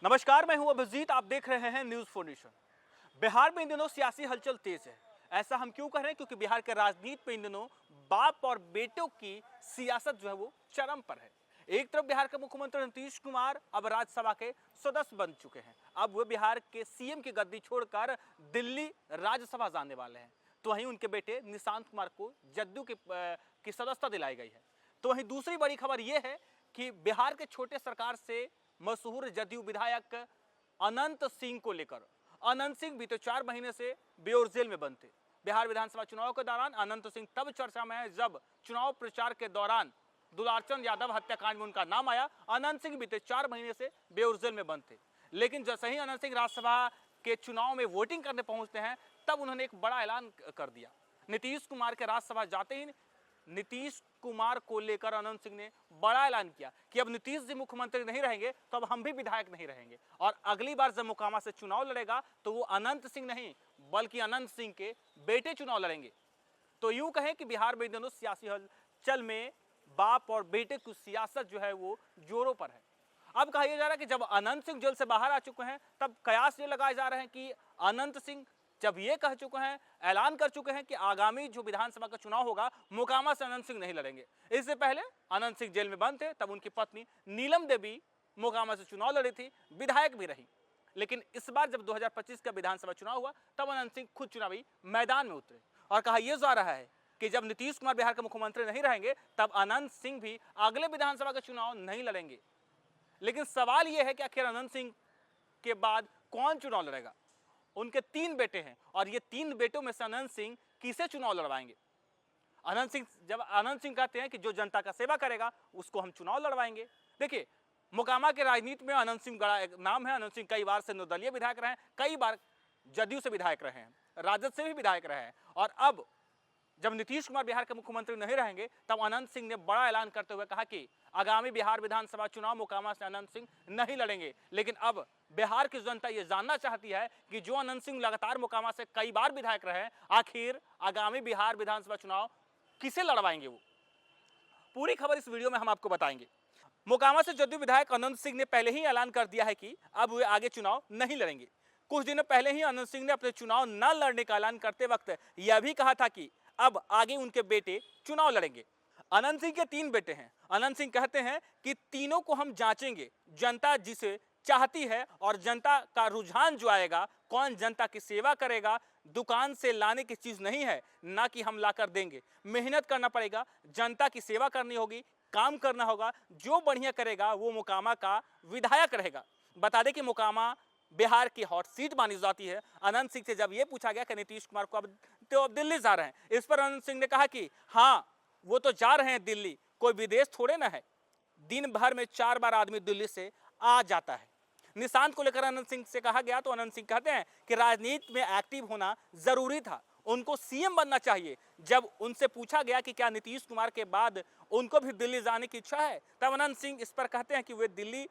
नमस्कार, मैं हूं अभिजीत। आप देख रहे हैं न्यूज फॉर नेशन। बिहार में इन दिनों सियासी हलचल तेज है। ऐसा हम क्यों कह रहे हैं? क्योंकि बिहार के राजनीति में इन दिनों बाप और बेटों की सियासत जो है वो चरम पर है। एक तरफ बिहार के मुख्यमंत्री नीतीश कुमार अब राज्यसभा के सदस्य बन चुके हैं। अब वे बिहार के सीएम की गद्दी छोड़कर दिल्ली राज्यसभा जाने वाले हैं। तो वहीं उनके बेटे निशांत कुमार को जदयू की सदस्यता दिलाई गई है। तो वहीं दूसरी बड़ी खबर यह है कि बिहार के छोटे सरकार से मशहूर जदयू विधायक अनंत सिंह को लेकर अनंत सिंह बीते 4 महीने से बेऊर जेल में बंद थे। बिहार विधानसभा चुनाव के दौरान अनंत सिंह तब चर्चा में है जब चुनाव प्रचार के दौरान दुलारचंद यादव हत्याकांड में उनका नाम आया। अनंत सिंह बीते 4 महीने से बेऊर जेल में बंद थे, लेकिन जैसे ही अनंत सिंह राज्यसभा के चुनाव में वोटिंग करने पहुंचते हैं तब उन्होंने एक बड़ा ऐलान कर दिया। नीतीश कुमार के राज्यसभा जाते ही नीतीश कुमार को लेकर अनंत सिंह ने बड़ा ऐलान किया कि अब नीतीश जी मुख्यमंत्री नहीं रहेंगे तो अब हम भी विधायक नहीं रहेंगे, और अगली बार जब मोकामा से चुनाव लड़ेगा तो वो अनंत सिंह नहीं बल्कि अनंत सिंह के बेटे चुनाव लड़ेंगे। तो यूं कहें कि बिहार में दोनों सियासी हलचल में बाप और बेटे की सियासत जो है वो जोरों पर है। अब कहा जा रहा है कि जब अनंत सिंह जेल से बाहर आ चुके हैं तब कयास ये लगाए जा रहे हैं कि अनंत सिंह जब ये कह चुके हैं, ऐलान कर चुके हैं कि आगामी जो विधानसभा का चुनाव होगा मोकामा से अनंत सिंह नहीं लड़ेंगे। इससे पहले अनंत सिंह जेल में बंद थे, तब उनकी पत्नी नीलम देवी मोकामा से चुनाव लड़ी थी, विधायक भी रही। लेकिन इस बार जब 2025 का विधानसभा चुनाव हुआ तब अनंत सिंह खुद चुनावी मैदान में उतरे और कहा यह जा रहा है कि जब नीतीश कुमार बिहार के मुख्यमंत्री नहीं रहेंगे तब अनंत सिंह भी अगले विधानसभा का चुनाव नहीं लड़ेंगे। लेकिन सवाल यह है कि आखिर अनंत सिंह के बाद कौन चुनाव लड़ेगा? उनके 3 बेटे हैं और ये 3 बेटों में से अनंत सिंह किसे चुनाव लड़वाएंगे? जब अनंत सिंह कहते हैं कि जो जनता का सेवा करेगा उसको हम चुनाव लड़वाएंगे। देखिए, मोकामा के राजनीति में अनंत सिंह बड़ा एक नाम है। अनंत सिंह कई बार से निर्दलीय विधायक रहे हैं, कई बार जदयू से विधायक रहे हैं, राजद से भी विधायक रहे हैं, और अब जब नीतीश कुमार बिहार के मुख्यमंत्री नहीं रहेंगे तब अनंत सिंह ने बड़ा ऐलान करते हुए कहा कि आगामी बिहार विधानसभा चुनाव मोकामा से अनंत सिंह नहीं लड़ेंगे। लेकिन अब बिहार की जनता ये जानना चाहती है कि जो अनंत सिंह लगातार मोकामा से कई बार विधायक रहे, आखिर आगामी बिहार विधानसभा चुनाव किसे लड़वाएंगे वो। पूरी खबर इस वीडियो में हम आपको बताएंगे। मोकामा से जदयू विधायक अनंत सिंह ने पहले ही ऐलान कर दिया है कि अब वे आगे चुनाव नहीं लड़ेंगे। कुछ दिनों पहले ही अनंत सिंह ने अपने चुनाव न लड़ने का ऐलान करते वक्त यह भी कहा था कि अब आगे उनके बेटे चुनाव लड़ेंगे। अनंत सिंह के 3 बेटे हैं। अनंत सिंह कहते हैं कि तीनों को हम जांचेंगे, जनता जिसे चाहती है और जनता का रुझान जो आएगा, कौन जनता की सेवा करेगा, दुकान से लाने की चीज नहीं है, ना कि हम लाकर देंगे। मेहनत करना पड़ेगा, जनता की सेवा करनी होगी, काम करना होगा, जो बढ़िया करेगा वो मोकामा का विधायक रहेगा। बता दें कि मोकामा बिहार की हॉट सीट मानी जाती है। अनंत सिंह से जब यह पूछा गया कि नीतीश कुमार को अब दिल्ली जा रहे हैं, इस पर अनंत सिंह ने कहा कि हाँ वो तो जा रहे हैं दिल्ली, कोई विदेश थोड़े ना है, दिन भर में 4 बार आदमी दिल्ली से आ जाता है। निशांत को लेकर अनंत सिंह से कहा गया तो अनंत सिंह कहते हैं कि राजनीति में एक्टिव होना जरूरी था, उनको सीएम बनना चाहिए। जब उनसे पूछा गया कि क्या नीतीश कुमार के बाद उनको भी दिल्ली जाने की इच्छा है, तब अनंत सिंह इस पर कहते हैं कि वे दिल्ली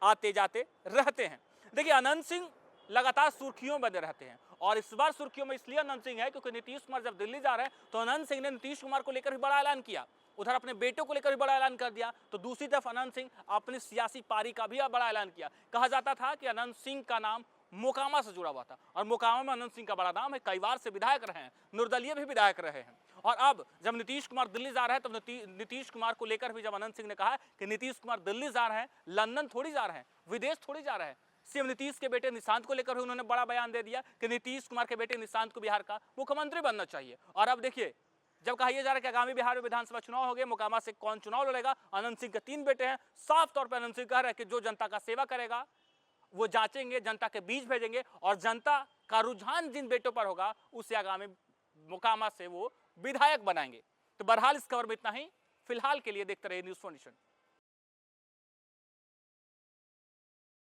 आते जाते रहते हैं। देखिए, अनंत सिंह लगातार सुर्खियों में बने रहते हैं और इस बार सुर्खियों में इसलिए अनंत सिंह है क्योंकि नीतीश कुमार जब दिल्ली जा रहे हैं तो अनंत सिंह ने नीतीश कुमार को लेकर भी बड़ा ऐलान किया, उधर अपने बेटों को लेकर भी बड़ा ऐलान कर दिया, तो दूसरी तरफ अनंत सिंह अपनी सियासी पारी का भी बड़ा ऐलान किया। कहा जाता था कि अनंत सिंह का नाम मोकामा से जुड़ा हुआ था और मोकामा में अनंत सिंह का बड़ा नाम है, कई बार से विधायक रहे हैं, निर्दलीय भी विधायक रहे हैं। और अब जब नीतीश कुमार दिल्ली जा रहे हैं तब नीतीश कुमार को लेकर भी जब अनंत सिंह ने कहा कि नीतीश कुमार दिल्ली जा रहे हैं, लंदन थोड़ी जा रहे हैं, विदेश थोड़ी जा रहे हैं। सीएम नीतीश के बेटे निशांत को लेकर भी उन्होंने बड़ा बयान दे दिया कि नीतीश कुमार के बेटे निशांत को बिहार का मुख्यमंत्री बनना चाहिए। और अब देखिए, जब कहा यह जा रहा है कि आगामी बिहार में विधानसभा चुनाव हो गए, मोकामा से कौन चुनाव लड़ेगा, अनंत सिंह के 3 बेटे हैं। साफ तौर पर अनंत सिंह कह रहे हैं कि जो जनता का सेवा करेगा वो जांचेंगे, जनता के बीच भेजेंगे और जनता का रुझान जिन बेटों पर होगा उसे आगामी मोकामा से वो विधायक बनाएंगे। तो बहरहाल इस खबर में इतना ही। फिलहाल के लिए देखते रहिए न्यूज़ फॉर नेशन।